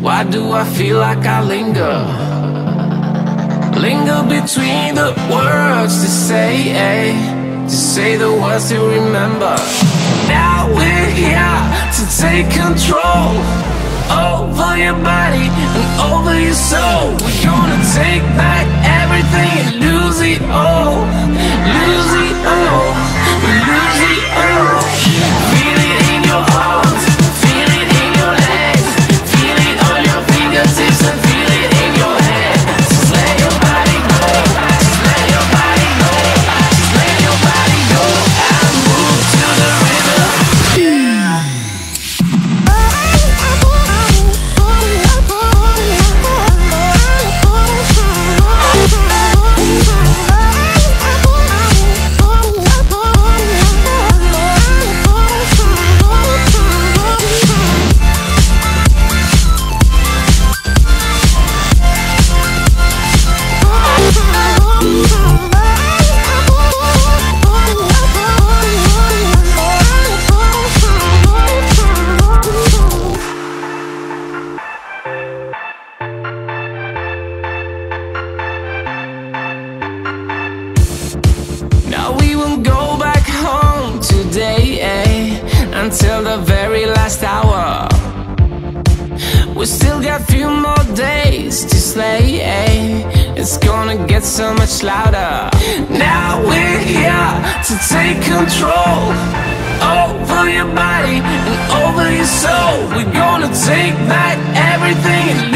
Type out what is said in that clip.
Why do I feel like I linger between the words to say the words to remember. Now we're here to take control over your body and over your soul. We're gonna take back everything and lose it all, lose it all, lose it all. Feel it in your arms, feel it in your legs, feel it on your fingertips and feel it in your head. Just let your body go, just let your body go, just let your body go and move to the rhythm. Yeah. Until the very last hour. We still got a few more days to slay, It's gonna get so much louder. Now we're here to take control over your body and over your soul. We're gonna take back everything and